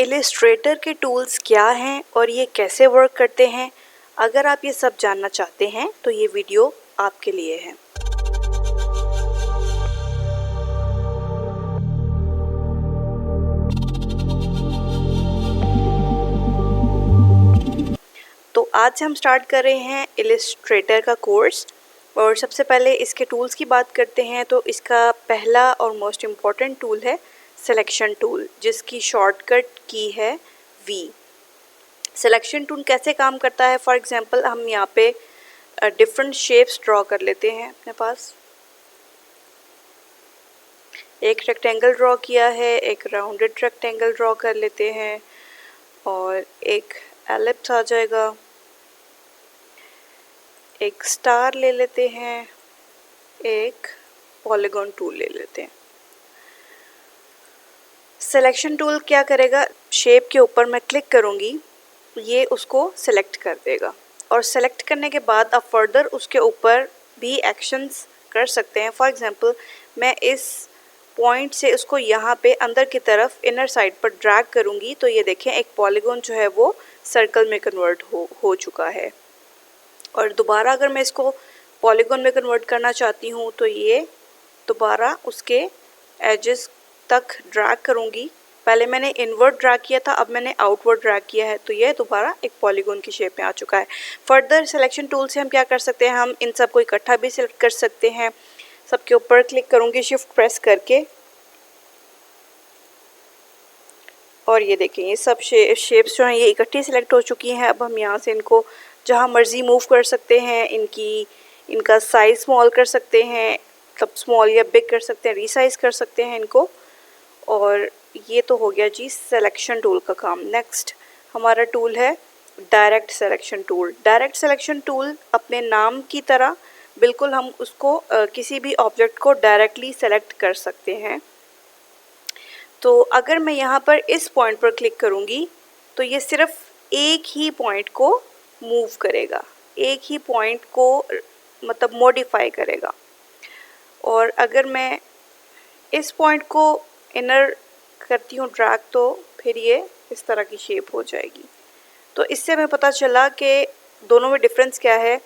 Illustrator के tools क्या हैं और ये कैसे वर्क करते हैं, अगर आप ये सब जानना चाहते हैं तो ये वीडियो आपके लिए है। तो आज हम स्टार्ट कर रहे हैं इलिस्ट्रेटर का कोर्स और सबसे पहले इसके टूल्स की बात करते हैं। तो इसका पहला और मोस्ट इम्पॉर्टेंट टूल है सिलेक्शन टूल, जिसकी शॉर्टकट की है वी। सिलेक्शन टूल कैसे काम करता है, फॉर एग्जांपल हम यहाँ पे डिफरेंट शेप्स ड्रॉ कर लेते हैं। अपने पास एक रेक्टेंगल ड्रॉ किया है, एक राउंडेड रेक्टेंगल ड्रॉ कर लेते हैं और एक एलिप्स आ जाएगा, एक स्टार ले लेते हैं, एक पॉलीगॉन टूल ले लेते हैं। सिलेक्शन टूल क्या करेगा, शेप के ऊपर मैं क्लिक करूँगी, ये उसको सिलेक्ट कर देगा और सेलेक्ट करने के बाद आप फर्दर उसके ऊपर भी एक्शंस कर सकते हैं। फॉर एग्जांपल मैं इस पॉइंट से उसको यहाँ पे अंदर की तरफ इनर साइड पर ड्रैग करूँगी तो ये देखें एक पॉलीगॉन जो है वो सर्कल में कन्वर्ट हो चुका है। और दोबारा अगर मैं इसको पॉलीगॉन में कन्वर्ट करना चाहती हूँ तो ये दोबारा उसके एजेस तक ड्रैग करूँगी। पहले मैंने इनवर्ड ड्रैग किया था, अब मैंने आउटवर्ड ड्रैग किया है तो ये दोबारा एक पॉलीगॉन की शेप में आ चुका है। फर्दर सिलेक्शन टूल से हम क्या कर सकते हैं, हम इन सब को इकट्ठा भी सिलेक्ट कर सकते हैं। सबके ऊपर क्लिक करूँगी शिफ्ट प्रेस करके और ये देखें ये सब शेप्स जो हैं ये इकट्ठी सिलेक्ट हो चुकी हैं। अब हम यहाँ से इनको जहाँ मर्ज़ी मूव कर सकते हैं, इनका साइज़ स्मॉल कर सकते हैं, मतलब स्मॉल या बिग कर सकते हैं, रीसाइज कर सकते हैं इनको। और ये तो हो गया जी सिलेक्शन टूल का काम। नेक्स्ट हमारा टूल है direct selection tool. Direct selection tool अपने नाम की तरह बिल्कुल हम उसको किसी भी ऑब्जेक्ट को डायरेक्टली सेलेक्ट कर सकते हैं। तो अगर मैं यहाँ पर इस पॉइंट पर क्लिक करूँगी तो ये सिर्फ एक ही पॉइंट को मूव करेगा, एक ही पॉइंट को मतलब मॉडिफाई करेगा। और अगर मैं इस पॉइंट को इनर करती हूँ ड्रैग तो फिर ये इस तरह की शेप हो जाएगी। तो इससे हमें पता चला कि दोनों में डिफरेंस क्या है।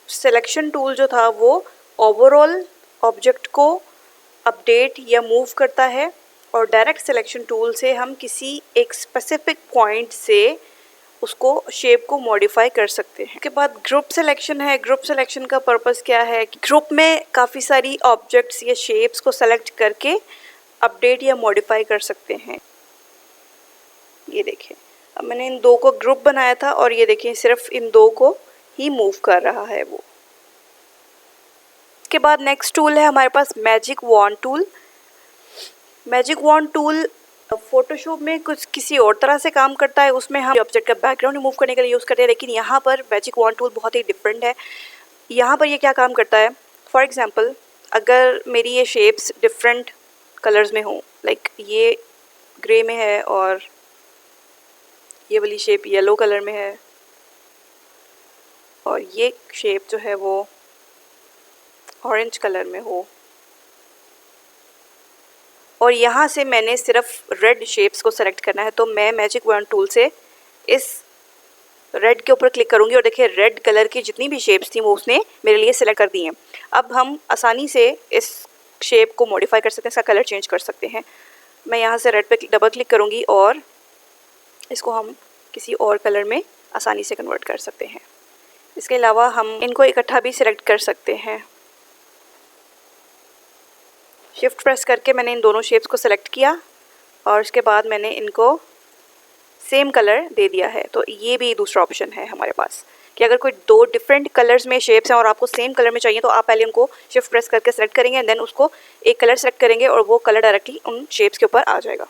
सिलेक्शन टूल जो था वो ओवरऑल ऑब्जेक्ट को अपडेट या मूव करता है और डायरेक्ट सिलेक्शन टूल से हम किसी एक स्पेसिफिक पॉइंट से उसको शेप को मॉडिफाई कर सकते हैं। उसके बाद ग्रुप सिलेक्शन है। ग्रुप सिलेक्शन का पर्पस क्या है, ग्रुप में काफ़ी सारी ऑब्जेक्ट्स या शेप्स को सेलेक्ट करके अपडेट या मॉडिफाई कर सकते हैं। ये देखें अब मैंने इन दो को ग्रुप बनाया था और ये देखें सिर्फ इन दो को ही मूव कर रहा है वो। उसके बाद नेक्स्ट टूल है हमारे पास magic wand tool. Magic wand tool Photoshop में कुछ किसी और तरह से काम करता है, उसमें हम ऑब्जेक्ट का बैकग्राउंड रिमूव करने के लिए यूज़ करते हैं, लेकिन यहाँ पर मैजिक वॉन्ड टूल बहुत ही डिफरेंट है। यहाँ पर ये क्या काम करता है, फॉर एग्जांपल अगर मेरी ये शेप्स डिफरेंट कलर्स में हों, लाइक ये ग्रे में है और ये वाली शेप येलो कलर में है और ये शेप जो है वो ऑरेंज कलर में हो, और यहाँ से मैंने सिर्फ रेड शेप्स को सेलेक्ट करना है, तो मैं मैजिक वॉन्ड टूल से इस रेड के ऊपर क्लिक करूँगी और देखिए रेड कलर की जितनी भी शेप्स थी वो उसने मेरे लिए सेलेक्ट कर दी हैं। अब हम आसानी से इस शेप को मॉडिफाई कर सकते हैं, इसका कलर चेंज कर सकते हैं। मैं यहाँ से रेड पे डबल क्लिक करूँगी और इसको हम किसी और कलर में आसानी से कन्वर्ट कर सकते हैं। इसके अलावा हम इनको इकट्ठा भी सिलेक्ट कर सकते हैं। शिफ्ट प्रेस करके मैंने इन दोनों शेप्स को सेलेक्ट किया और उसके बाद मैंने इनको सेम कलर दे दिया है। तो ये भी दूसरा ऑप्शन है हमारे पास कि अगर कोई दो डिफरेंट कलर्स में शेप्स हैं और आपको सेम कलर में चाहिए तो आप पहले उनको शिफ्ट प्रेस करके सेलेक्ट करेंगे एंड देन उसको एक कलर सेलेक्ट करेंगे और वो कलर डायरेक्टली उन शेप्स के ऊपर आ जाएगा।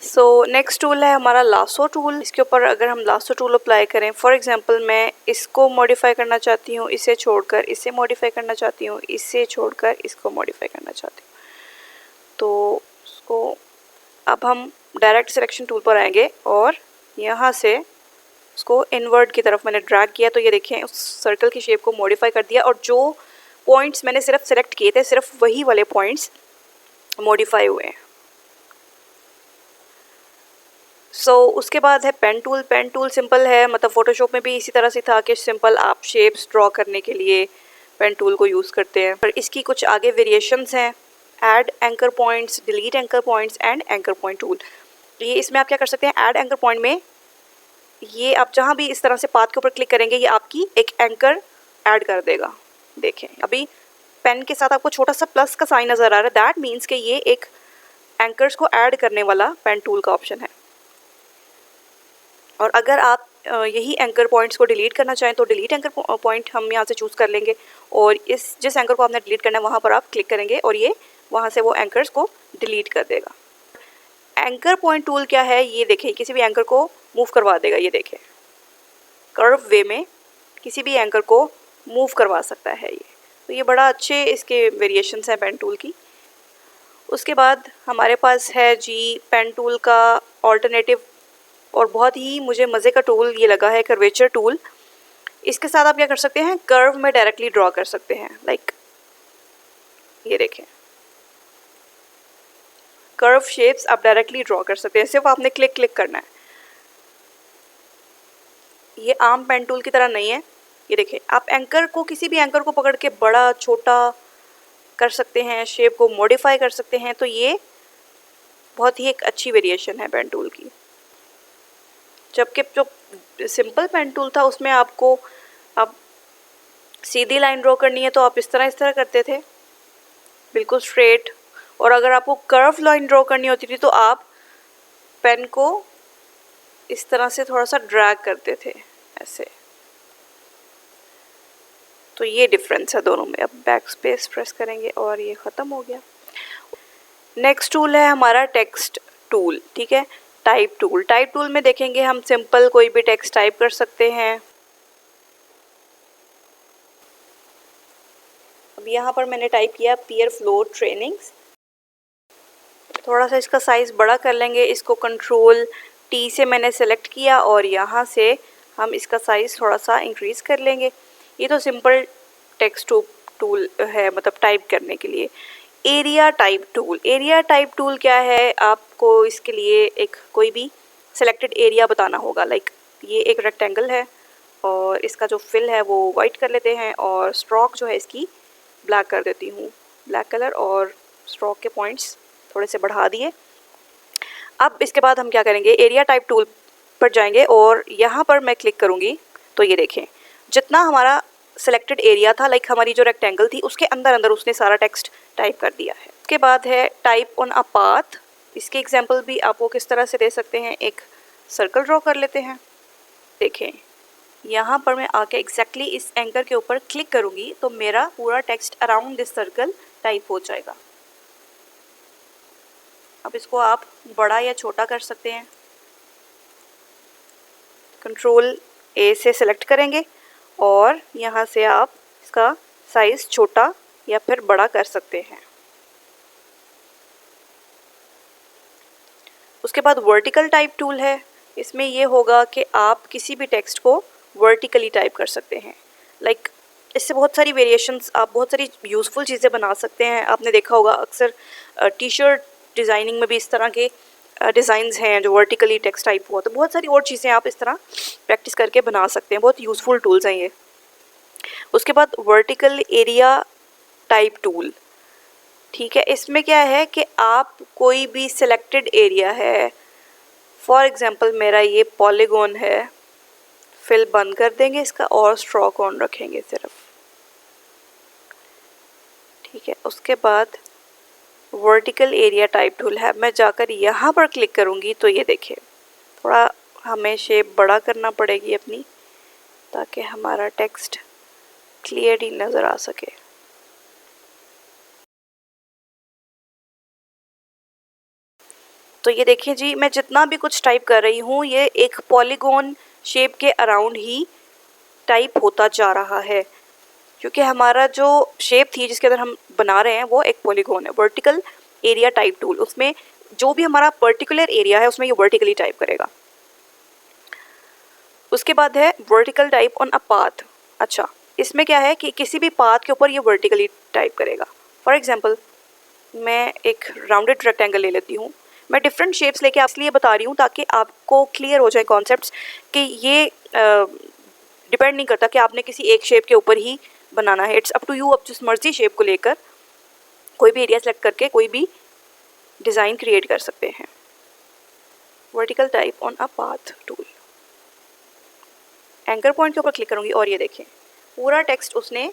सो नेक्स्ट टूल है हमारा लासो टूल। इसके ऊपर अगर हम लासो टूल अप्लाई करें, फॉर एग्जांपल मैं इसको मॉडिफाई करना चाहती हूँ, इसे छोड़कर इसे मॉडिफाई करना चाहती हूँ, इसे छोड़कर इसको मॉडिफाई करना चाहती हूँ, तो उसको अब हम डायरेक्ट सिलेक्शन टूल पर आएंगे और यहाँ से उसको इनवर्ड की तरफ मैंने ड्रैग किया तो ये देखें उस सर्कल की शेप को मॉडिफाई कर दिया और जो पॉइंट्स मैंने सिर्फ सेलेक्ट किए थे सिर्फ वही वाले पॉइंट्स मॉडिफाई हुए हैं। उसके बाद है pen tool. Pen tool simple है, मतलब फ़ोटोशॉप में भी इसी तरह से था कि सिंपल आप शेप्स ड्रॉ करने के लिए पेन टूल को यूज़ करते हैं। पर इसकी कुछ आगे वेरिएशंस हैं, add anchor points, delete anchor points and anchor point tool. ये इसमें आप क्या कर सकते हैं, ऐड एंकर पॉइंट में ये आप जहाँ भी इस तरह से पाथ के ऊपर क्लिक करेंगे ये आपकी एक एंकर ऐड कर देगा। देखें अभी पेन के साथ आपको छोटा सा प्लस का साइन नज़र आ रहा है, दैट मीन्स कि ये एक एंकर्स को ऐड करने वाला पेन टूल का ऑप्शन है। और अगर आप यही एंकर पॉइंट्स को डिलीट करना चाहें तो डिलीट एंकर पॉइंट हम यहाँ से चूज़ कर लेंगे और जिस एंकर को आपने डिलीट करना है वहाँ पर आप क्लिक करेंगे और ये वहाँ से वो एंकर्स को डिलीट कर देगा। एंकर पॉइंट टूल क्या है, ये देखें किसी भी एंकर को मूव करवा देगा। ये देखें कर्व वे में किसी भी एंकर को मूव करवा सकता है ये। तो ये बड़ा अच्छे इसके वेरिएशंस हैं पेन टूल की। उसके बाद हमारे पास है जी पेन टूल का ऑल्टरनेटिव और बहुत ही मुझे मज़े का टूल ये लगा है, कर्वेचर टूल। इसके साथ आप क्या कर सकते हैं, कर्व में डायरेक्टली ड्रॉ कर सकते हैं। लाइक ये देखें कर्व शेप्स आप डायरेक्टली ड्रॉ कर सकते हैं, सिर्फ आपने क्लिक करना है। ये आम पेन टूल की तरह नहीं है। ये देखें आप एंकर को किसी भी एंकर को पकड़ के बड़ा छोटा कर सकते हैं, शेप को मॉडिफाई कर सकते हैं। तो ये बहुत ही एक अच्छी वेरिएशन है पेन टूल की। जबकि जो सिंपल पेन टूल था उसमें आपको अब सीधी लाइन ड्रॉ करनी है तो आप इस तरह करते थे बिल्कुल स्ट्रेट, और अगर आपको कर्व लाइन ड्रॉ करनी होती थी तो आप पेन को इस तरह से थोड़ा सा ड्रैग करते थे ऐसे। तो ये डिफरेंस है दोनों में। अब बैक स्पेस प्रेस करेंगे और ये ख़त्म हो गया। नेक्स्ट टूल है हमारा टेक्स्ट टूल, ठीक है, टाइप टूल। टाइप टूल में देखेंगे हम सिंपल कोई भी टेक्स्ट टाइप कर सकते हैं। अब यहाँ पर मैंने टाइप किया पियर फ्लो ट्रेनिंग्स। थोड़ा सा इसका साइज़ बड़ा कर लेंगे, इसको कंट्रोल टी से मैंने सेलेक्ट किया और यहाँ से हम इसका साइज़ थोड़ा सा इंक्रीज़ कर लेंगे। ये तो सिंपल टेक्स्ट टूल है, मतलब टाइप करने के लिए। Area type tool. Area type tool क्या है, आपको इसके लिए एक कोई भी सिलेक्टेड एरिया बताना होगा। लाइक ये एक रेक्टेंगल है और इसका जो फिल है वो वाइट कर लेते हैं और स्ट्रोक जो है इसकी ब्लैक कर देती हूँ, ब्लैक कलर, और स्ट्रोक के पॉइंट्स थोड़े से बढ़ा दिए। अब इसके बाद हम क्या करेंगे, एरिया टाइप टूल पर जाएंगे और यहाँ पर मैं क्लिक करूँगी तो ये देखें जितना हमारा सेलेक्टेड एरिया था, लाइक हमारी जो रेक्टेंगल थी उसके अंदर अंदर उसने सारा टेक्स्ट टाइप कर दिया है। उसके बाद है टाइप ऑन अ पाथ। इसके एग्जांपल भी आपको किस तरह से दे सकते हैं, एक सर्कल ड्रॉ कर लेते हैं। देखें यहाँ पर मैं आके एग्जैक्टली इस एंकर के ऊपर क्लिक करूँगी तो मेरा पूरा text around this circle type हो जाएगा। अब इसको आप बड़ा या छोटा कर सकते हैं। कंट्रोल ए से सिलेक्ट करेंगे और यहाँ से आप इसका साइज़ छोटा या फिर बड़ा कर सकते हैं। उसके बाद वर्टिकल टाइप टूल है। इसमें ये होगा कि आप किसी भी टेक्स्ट को वर्टिकली टाइप कर सकते हैं। लाइक इससे बहुत सारी वेरिएशंस, आप बहुत सारी यूज़फुल चीज़ें बना सकते हैं। आपने देखा होगा अक्सर टी शर्ट डिज़ाइनिंग में भी इस तरह के डिज़ाइंस हैं जो वर्टिकली टेक्स्ट टाइप हुआ। तो बहुत सारी और चीज़ें आप इस तरह प्रैक्टिस करके बना सकते हैं। बहुत यूज़फुल टूल्स हैं ये। उसके बाद वर्टिकल एरिया टाइप टूल, ठीक है, इसमें क्या है कि आप कोई भी सिलेक्टेड एरिया है, फॉर एग्जांपल मेरा ये पॉलीगॉन है, फिल बंद कर देंगे इसका और स्ट्रोक ऑन रखेंगे सिर्फ, ठीक है। उसके बाद वर्टिकल एरिया टाइप टूल है, मैं जाकर यहाँ पर क्लिक करूँगी तो ये देखिए थोड़ा हमें शेप बड़ा करना पड़ेगी अपनी ताकि हमारा टेक्स्ट क्लियरली नज़र आ सके। तो ये देखिए जी, मैं जितना भी कुछ टाइप कर रही हूँ ये एक पॉलीगॉन शेप के अराउंड ही टाइप होता जा रहा है, क्योंकि हमारा जो शेप थी जिसके अंदर हम बना रहे हैं वो एक पॉलीगॉन है। वर्टिकल एरिया टाइप टूल, उसमें जो भी हमारा पर्टिकुलर एरिया है उसमें ये वर्टिकली टाइप करेगा। उसके बाद है vertical type on a path. अच्छा, इसमें क्या है कि किसी भी पाथ के ऊपर ये वर्टिकली टाइप करेगा। फॉर एग्जांपल मैं एक राउंडेड रेक्टेंगल ले लेती हूँ, मैं डिफरेंट शेप्स लेके इसलिए बता रही हूँ ताकि आपको क्लियर हो जाए कॉन्सेप्ट्स कि ये डिपेंड नहीं करता कि आपने किसी एक शेप के ऊपर ही बनाना है। इट्स अप टू यू, अब जिस मर्जी शेप को लेकर कोई भी एरिया सेलेक्ट करके कोई भी डिज़ाइन क्रिएट कर सकते हैं। Vertical type on a path tool, anchor point के ऊपर क्लिक करूँगी और ये देखें पूरा टेक्स्ट उसने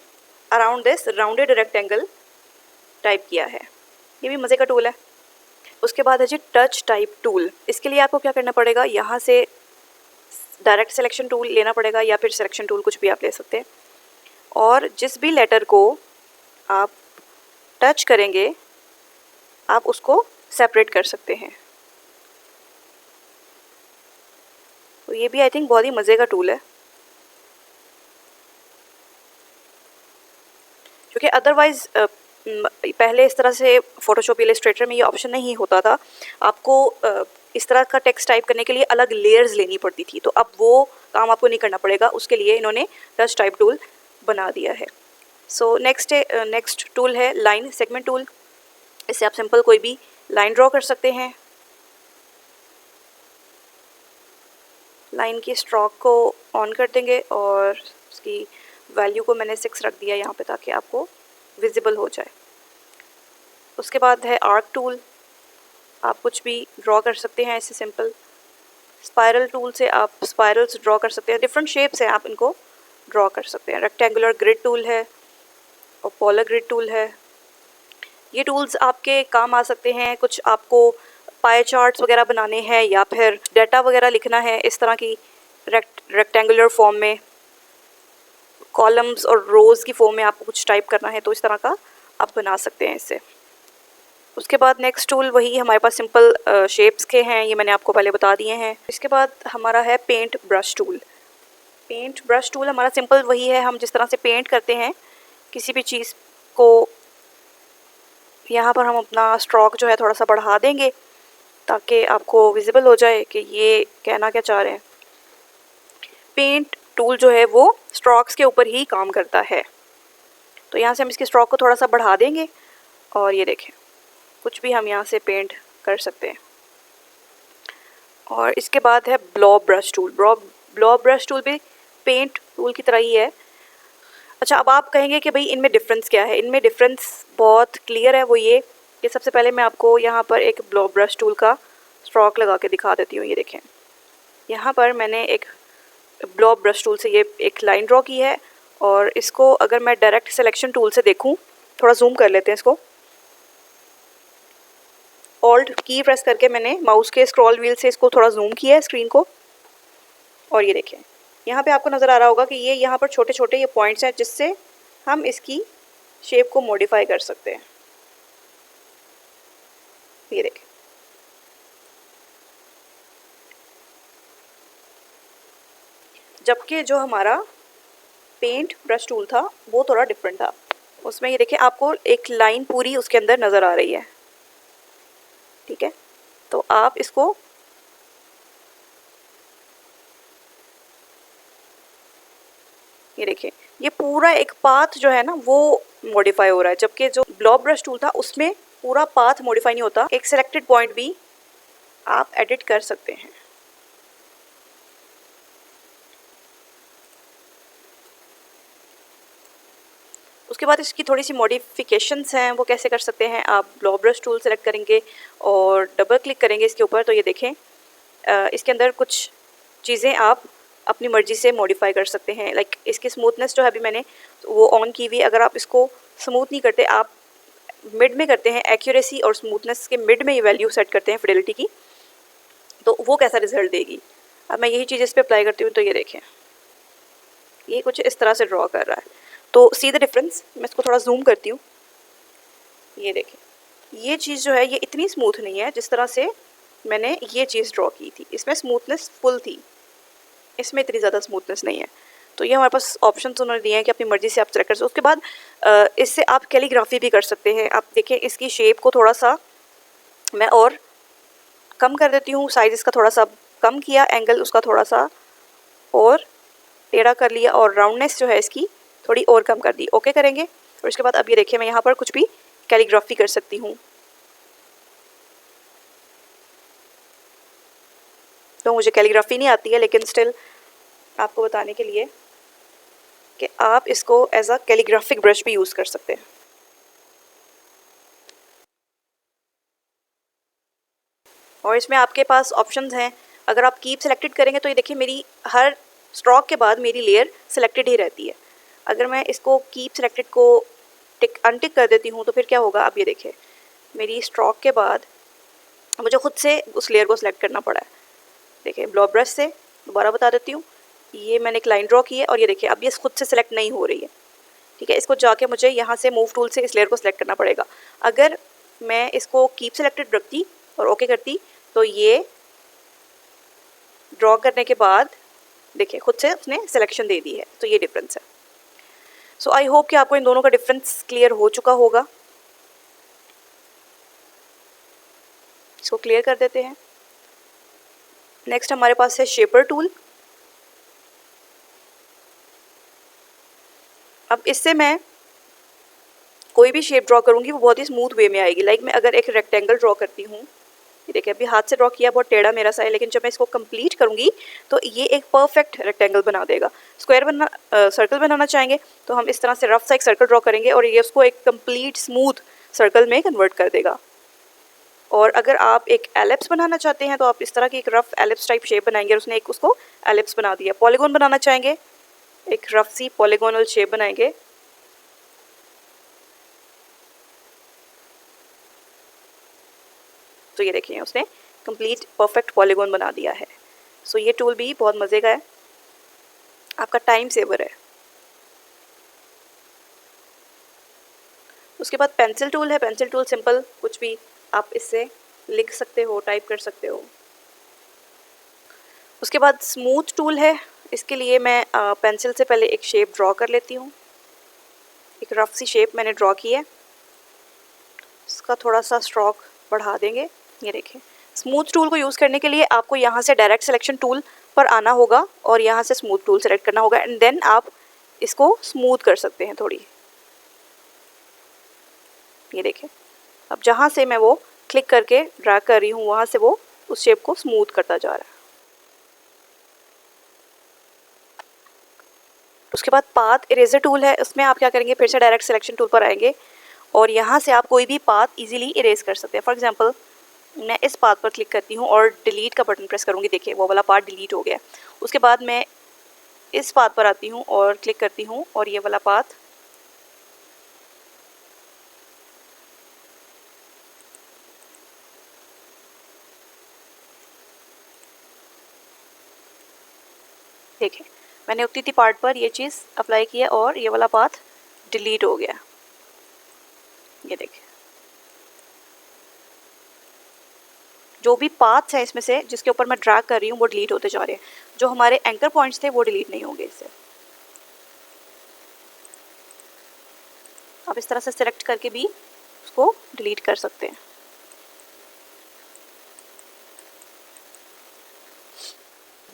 around this rounded rectangle type किया है। ये भी मज़े का टूल है। उसके बाद है जी टच टाइप टूल। इसके लिए आपको क्या करना पड़ेगा, यहाँ से डायरेक्ट सिलेक्शन टूल लेना पड़ेगा या फिर सिलेक्शन टूल कुछ भी आप ले सकते हैं, और जिस भी लेटर को आप टच करेंगे आप उसको सेपरेट कर सकते हैं। तो ये भी आई थिंक बहुत ही मज़े का टूल है, क्योंकि अदरवाइज़ पहले इस तरह से फ़ोटोशॉप इलस्ट्रेटर में ये ऑप्शन नहीं होता था। आपको इस तरह का टेक्स्ट टाइप करने के लिए अलग लेयर्स लेनी पड़ती थी, तो अब वो काम आपको नहीं करना पड़ेगा। उसके लिए इन्होंने टच टाइप टूल बना दिया है। सो नेक्स्ट टूल है लाइन सेगमेंट टूल। इससे आप सिंपल कोई भी लाइन ड्रॉ कर सकते हैं। लाइन की स्ट्रोक को ऑन कर देंगे और उसकी वैल्यू को मैंने 6 रख दिया यहाँ पे ताकि आपको विजिबल हो जाए। उसके बाद है आर्क टूल, आप कुछ भी ड्रॉ कर सकते हैं ऐसे सिंपल। स्पाइरल टूल से आप स्पाइरल्स ड्रॉ कर सकते हैं, डिफरेंट शेप्स हैं, आप इनको ड्रॉ कर सकते हैं। रेक्टेंगुलर ग्रिड टूल है और पोलर ग्रिड टूल है। ये टूल्स आपके काम आ सकते हैं, कुछ आपको पाई चार्ट्स वगैरह बनाने हैं या फिर डाटा वगैरह लिखना है इस तरह की रेक्टेंगुलर फॉर्म में, कॉलम्स और रोज़ की फॉर्म में आपको कुछ टाइप करना है तो इस तरह का आप बना सकते हैं इससे। उसके बाद नेक्स्ट टूल वही हमारे पास सिंपल शेप्स के हैं, ये मैंने आपको पहले बता दिए हैं। इसके बाद हमारा है paint brush tool. Paint brush tool हमारा सिंपल वही है, हम जिस तरह से पेंट करते हैं किसी भी चीज़ को, यहाँ पर हम अपना स्ट्रोक जो है थोड़ा सा बढ़ा देंगे ताकि आपको विजिबल हो जाए कि ये कहना क्या चाह रहे हैं। पेंट टूल जो है वो स्ट्रोक्स के ऊपर ही काम करता है, तो यहाँ से हम इसके स्ट्रोक को थोड़ा सा बढ़ा देंगे और ये देखें कुछ भी हम यहाँ से पेंट कर सकते हैं। और इसके बाद है blob brush tool. Blob brush tool भी पेंट टूल की तरह ही है। अच्छा, अब आप कहेंगे कि भाई इनमें डिफरेंस क्या है। इनमें डिफरेंस बहुत क्लियर है, वो ये कि सबसे पहले मैं आपको यहाँ पर एक ब्लॉब ब्रश टूल का स्ट्रोक लगा के दिखा देती हूँ। ये देखें यहाँ पर मैंने एक ब्लॉब ब्रश टूल से ये एक लाइन ड्रॉ की है, और इसको अगर मैं डायरेक्ट सिलेक्शन टूल से देखूँ, थोड़ा जूम कर लेते हैं इसको, ऑल्ट की प्रेस करके मैंने माउस के स्क्रॉल व्हील से इसको थोड़ा जूम किया है स्क्रीन को, और ये देखें यहाँ पे आपको नज़र आ रहा होगा कि ये यहाँ पर छोटे छोटे ये पॉइंट्स हैं जिससे हम इसकी शेप को मॉडिफाई कर सकते हैं। ये देखें जबकि जो हमारा पेंट ब्रश टूल था वो थोड़ा डिफरेंट था। उसमें ये देखिए आपको एक लाइन पूरी उसके अंदर नज़र आ रही है, ठीक है। तो आप इसको ये देखिए ये पूरा एक पाथ जो है ना वो मॉडिफाई हो रहा है, जबकि जो ब्लॉब ब्रश टूल था उसमें पूरा पाथ मॉडिफाई नहीं होता, एक सिलेक्टेड पॉइंट भी आप एडिट कर सकते हैं। उसके बाद इसकी थोड़ी सी मॉडिफिकेशंस हैं, वो कैसे कर सकते हैं। आप ब्लॉब ब्रश टूल सेलेक्ट करेंगे और डबल क्लिक करेंगे इसके ऊपर, तो ये देखें इसके अंदर कुछ चीज़ें आप अपनी मर्ज़ी से मॉडिफाई कर सकते हैं। लाइक इसकी स्मूथनेस जो है अभी मैंने वो ऑन की हुई, अगर आप इसको स्मूथ नहीं करते, आप मिड में करते हैं, एक्यूरेसी और स्मूथनेस के मिड में ये वैल्यू सेट करते हैं फिडेलिटी की, तो वो कैसा रिजल्ट देगी। अब मैं यही चीज़ इस पर अप्लाई करती हूँ, तो ये देखें ये कुछ इस तरह से ड्रॉ कर रहा है। तो सी द डिफरेंस, मैं इसको थोड़ा जूम करती हूँ। ये देखें ये चीज़ जो है ये इतनी स्मूथ नहीं है जिस तरह से मैंने ये चीज़ ड्रॉ की थी, इसमें स्मूथनेस फुल थी, इसमें इतनी ज़्यादा स्मूथनेस नहीं है। तो ये हमारे पास ऑप्शन उन्होंने दिए हैं कि अपनी मर्ज़ी से आप सेलेक्ट कर सकते हो। उसके बाद इससे आप कैलीग्राफी भी कर सकते हैं। आप देखिए इसकी शेप को थोड़ा सा मैं और कम कर देती हूँ, साइज़ इसका थोड़ा सा कम किया, एंगल उसका थोड़ा सा और टेढ़ा कर लिया, और राउंडनेस जो है इसकी थोड़ी और कम कर दी। ओके करेंगे, और इसके बाद अब ये देखिए मैं यहाँ पर कुछ भी कैलीग्राफी कर सकती हूँ। पे हूँ, मुझे कैलीग्राफी नहीं आती है, लेकिन स्टिल आपको बताने के लिए कि आप इसको एज अ कैलीग्राफिक ब्रश भी यूज़ कर सकते हैं। और इसमें आपके पास ऑप्शंस हैं। अगर आप कीप सेलेक्टेड करेंगे तो ये देखिए मेरी हर स्ट्रोक के बाद मेरी लेयर सेलेक्टेड ही रहती है। अगर मैं इसको कीप सेलेक्टेड को टिक अनटिक कर देती हूँ तो फिर क्या होगा, अब ये देखिए मेरी स्ट्रोक के बाद मुझे खुद से उस लेयर को सिलेक्ट करना पड़ा है। देखिए ब्लॉ ब्रश से दोबारा बता देती हूँ, ये मैंने एक लाइन ड्रॉ की है और ये देखिए अब ये खुद से सिलेक्ट नहीं हो रही है। ठीक है, इसको जाके मुझे यहाँ से मूव टूल से इस लेयर को सिलेक्ट करना पड़ेगा। अगर मैं इसको कीप सेलेक्टेड रखती और ओके करती तो ये ड्रॉ करने के बाद देखिए खुद से उसने सिलेक्शन दे दी है। तो ये डिफरेंस है। सो आई होप कि आपको इन दोनों का डिफरेंस क्लियर हो चुका होगा। इसको क्लियर कर देते हैं। नेक्स्ट हमारे पास है शेपर टूल। अब इससे मैं कोई भी शेप ड्रॉ करूँगी वो बहुत ही स्मूथ वे में आएगी। लाइक मैं अगर एक रेक्टेंगल ड्रॉ करती हूँ, ये देखिए अभी हाथ से ड्रॉ किया, बहुत टेढ़ा मेरा सा है, लेकिन जब मैं इसको कंप्लीट करूँगी तो ये एक परफेक्ट रेक्टेंगल बना देगा। सर्कल बनाना चाहेंगे तो हम इस तरह से रफ सा एक सर्कल ड्रॉ करेंगे और ये उसको एक कंप्लीट स्मूथ सर्कल में कन्वर्ट कर देगा। और अगर आप एक एलिप्स बनाना चाहते हैं तो आप इस तरह की एक रफ एलिप्स टाइप शेप बनाएंगे और उसने एक उसको एलिप्स बना दिया। पॉलीगॉन बनाना चाहेंगे, एक रफ सी पॉलीगोनल शेप बनाएंगे। तो ये देखिए उसने कंप्लीट परफेक्ट पॉलीगॉन बना दिया है। सो ये टूल भी बहुत मज़े का है, आपका टाइम सेवर है। उसके बाद पेंसिल टूल है। पेंसिल टूल सिंपल, कुछ भी आप इससे लिख सकते हो, टाइप कर सकते हो। उसके बाद स्मूथ टूल है। इसके लिए मैं पेंसिल से पहले एक शेप ड्रॉ कर लेती हूँ। एक रफ सी शेप मैंने ड्रॉ की है, इसका थोड़ा सा स्ट्रोक बढ़ा देंगे। ये देखिए स्मूथ टूल को यूज़ करने के लिए आपको यहाँ से डायरेक्ट सिलेक्शन टूल पर आना होगा और यहाँ से स्मूथ टूल सेलेक्ट करना होगा एंड देन आप इसको स्मूथ कर सकते हैं थोड़ी। ये देखिए अब जहाँ से मैं वो क्लिक करके ड्रैग कर रही हूँ वहाँ से वो उस शेप को स्मूथ करता जा रहा है। उसके बाद पाथ इरेजर टूल है। उसमें आप क्या करेंगे, फिर से डायरेक्ट सिलेक्शन टूल पर आएंगे और यहाँ से आप कोई भी पाथ इजीली इरेज कर सकते हैं। फॉर एग्जांपल मैं इस पाथ पर क्लिक करती हूँ और डिलीट का बटन प्रेस करूँगी, देखिए वो वाला पाथ डिलीट हो गया। उसके बाद मैं इस पाथ पर आती हूँ और क्लिक करती हूँ और ये वाला पाथ देखिए मैंने उतनी सी पार्ट पर ये चीज़ अप्लाई किया और ये वाला पाथ डिलीट हो गया। ये देखिए जो भी पाथ्स हैं इसमें से जिसके ऊपर मैं ड्रैग कर रही हूँ वो डिलीट होते जा रहे हैं। जो हमारे एंकर पॉइंट्स थे वो डिलीट नहीं होंगे इससे। आप इस तरह से सिलेक्ट करके भी उसको डिलीट कर सकते हैं।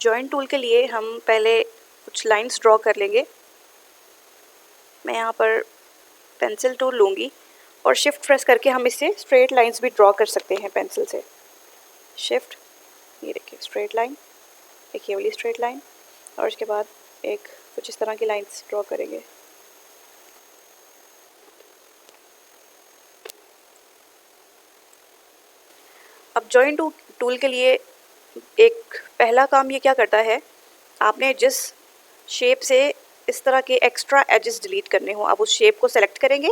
जॉइंट टूल के लिए हम पहले कुछ लाइंस ड्रॉ कर लेंगे। मैं यहाँ पर पेंसिल टूल लूँगी और शिफ्ट प्रेस करके हम इससे स्ट्रेट लाइंस भी ड्रॉ कर सकते हैं पेंसिल से। शिफ्ट, ये देखिए स्ट्रेट लाइन, एक ये वाली स्ट्रेट लाइन और उसके बाद एक कुछ इस तरह की लाइंस ड्रॉ करेंगे। अब जॉइंट टूल के लिए एक पहला काम ये क्या करता है, आपने जिस शेप से इस तरह के एक्स्ट्रा एजेस डिलीट करने हो आप उस शेप को सेलेक्ट करेंगे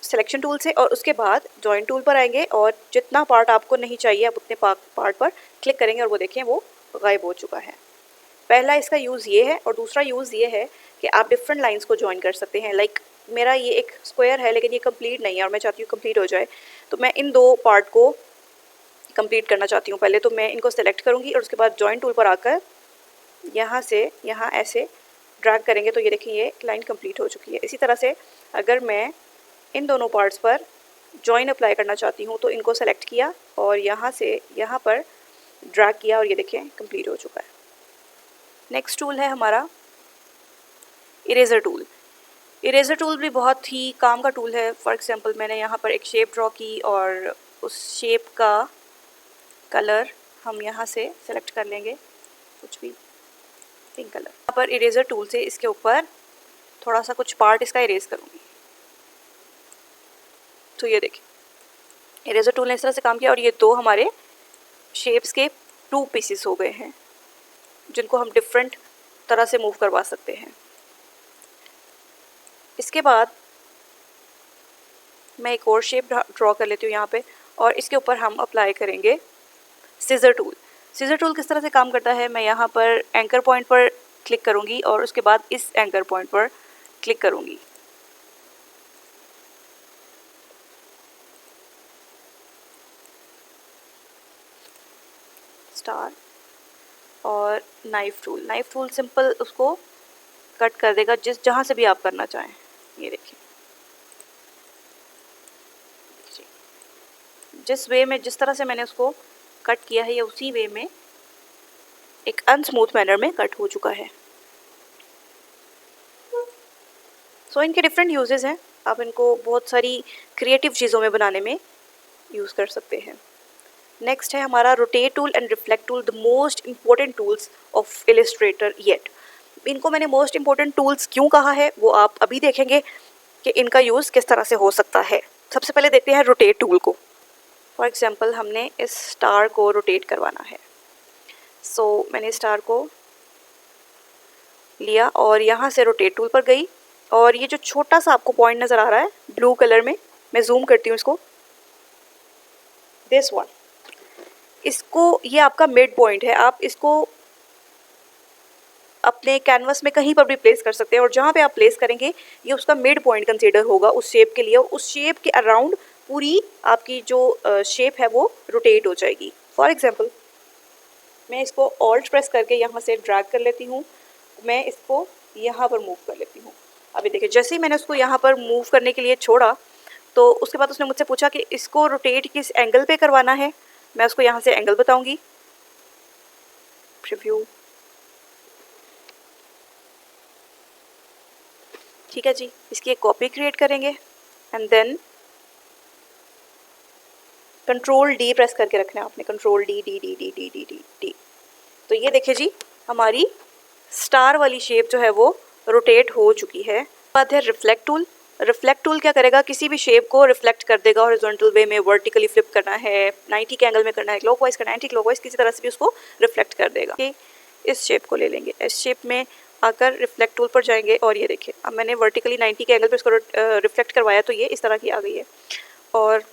सिलेक्शन टूल से और उसके बाद जॉइंट टूल पर आएंगे और जितना पार्ट आपको नहीं चाहिए आप उतने पार्ट पर क्लिक करेंगे और वो देखें वो गायब हो चुका है। पहला इसका यूज़ ये है और दूसरा यूज़ ये है कि आप डिफरेंट लाइंस को ज्वाइन कर सकते हैं। लाइक मेरा ये एक स्क्वायर है लेकिन ये कंप्लीट नहीं है और मैं चाहती हूँ कंप्लीट हो जाए, तो मैं इन दो पार्ट को कंप्लीट करना चाहती हूँ। पहले तो मैं इनको सेलेक्ट करूँगी और उसके बाद जॉइंट टूल पर आकर यहाँ से यहाँ ऐसे ड्रैग करेंगे तो ये देखिए ये लाइन कंप्लीट हो चुकी है। इसी तरह से अगर मैं इन दोनों पार्ट्स पर जॉइन अप्लाई करना चाहती हूँ तो इनको सेलेक्ट किया और यहाँ से यहाँ पर ड्रैग किया और ये देखिए कंप्लीट हो चुका है। नेक्स्ट टूल है हमारा इरेज़र टूल। इरेज़र टूल भी बहुत ही काम का टूल है। फॉर एग्जांपल मैंने यहाँ पर एक शेप ड्रॉ की और उस शेप का कलर हम यहाँ से सेलेक्ट कर लेंगे कुछ भी पिंक कलर। यहाँ पर इरेज़र टूल से इसके ऊपर थोड़ा सा कुछ पार्ट इसका इरेज करूँगी। तो ये देखिए इरेज़र टूल ने इस तरह से काम किया और ये दो हमारे शेप्स के 2 पीसेस हो गए हैं जिनको हम डिफरेंट तरह से मूव करवा सकते हैं। इसके बाद मैं एक और शेप ड्रॉ कर लेती हूँ यहाँ पे और इसके ऊपर हम अप्लाई करेंगे सीज़र टूल। सीज़र टूल किस तरह से काम करता है, मैं यहाँ पर एंकर पॉइंट पर क्लिक करूँगी और उसके बाद इस एंकर पॉइंट पर क्लिक करूँगी। स्टार और नाइफ टूल सिंपल उसको कट कर देगा जहाँ से भी आप करना चाहें। ये देखिए जिस तरह से मैंने उसको कट किया है ये उसी वे में एक अनस्मूथ मैनर में कट हो चुका है। सो इनके डिफरेंट यूजेस हैं, आप इनको बहुत सारी क्रिएटिव चीज़ों में बनाने में यूज़ कर सकते हैं। नेक्स्ट है हमारा rotate tool and reflect tool, the most important tools of Illustrator yet. इनको मैंने मोस्ट इम्पोर्टेंट टूल्स क्यों कहा है वो आप अभी देखेंगे कि इनका यूज़ किस तरह से हो सकता है। सबसे पहले देखते हैं रोटेट टूल को। फॉर एग्जांपल हमने इस स्टार को रोटेट करवाना है। सो मैंने स्टार को लिया और यहाँ से रोटेट टूल पर गई और ये जो छोटा सा आपको पॉइंट नज़र आ रहा है ब्लू कलर में, मैं जूम करती हूँ इसको, दिस वन, इसको, ये आपका मिड पॉइंट है। आप इसको अपने कैनवस में कहीं पर भी प्लेस कर सकते हैं और जहाँ पे आप प्लेस करेंगे ये उसका मिड पॉइंट कंसीडर होगा उस शेप के लिए। उस शेप के अराउंड पूरी आपकी जो शेप है वो रोटेट हो जाएगी। फॉर एग्जांपल मैं इसको ऑल्ट प्रेस करके यहाँ से ड्रैग कर लेती हूँ, मैं इसको यहाँ पर मूव कर लेती हूँ। अभी देखिए जैसे ही मैंने उसको यहाँ पर मूव करने के लिए छोड़ा तो उसके बाद उसने मुझसे पूछा कि इसको रोटेट किस एंगल पे करवाना है। मैं उसको यहाँ से एंगल बताऊँगी, प्रीव्यू, ठीक है जी। इसकी एक कॉपी क्रिएट करेंगे and then control D press करके रखना है आपने, control D D D D D D D D. तो ये देखिए जी हमारी स्टार वाली शेप जो है वो रोटेट हो चुकी है। बात है रिफ्लेक्ट टूल। रिफ्लेक्ट टूल क्या करेगा, किसी भी शेप को रिफ्लेक्ट कर देगा हॉरिजॉन्टल वे में, वर्टिकली फ्लिप करना है, 90 के एंगल में करना है, क्लॉकवाइज करना है, एंटी क्लॉकवाइज, किसी तरह से भी उसको रिफ्लेक्ट कर देगा। इस शेप को ले लेंगे, इस शेप में आकर रिफ्लेक्ट टूल पर जाएंगे और ये देखिए अब मैंने वर्टिकली 90 के एंगल पर इसको रिफ्लेक्ट करवाया तो ये इस तरह की आ गई है। और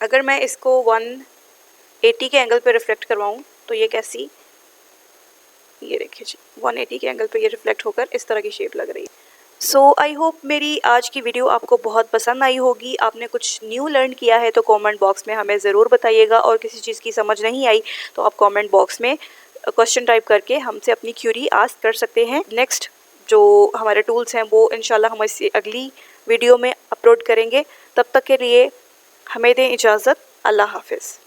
अगर मैं इसको 180 के एंगल पर रिफ्लेक्ट करवाऊँ तो ये कैसी, ये देखिए जी 180 के एंगल पे ये रिफ्लेक्ट होकर इस तरह की शेप लग रही है। सो आई होप मेरी आज की वीडियो आपको बहुत पसंद आई होगी, आपने कुछ न्यू लर्न किया है तो कमेंट बॉक्स में हमें ज़रूर बताइएगा। और किसी चीज़ की समझ नहीं आई तो आप कमेंट बॉक्स में क्वेश्चन टाइप करके हमसे अपनी क्यूरी आस्क कर सकते हैं। नेक्स्ट जो हमारे टूल्स हैं वो इंशाल्लाह हम इसी अगली वीडियो में अपलोड करेंगे। तब तक के लिए हमें दें इजाज़त। अल्लाह हाफिज़।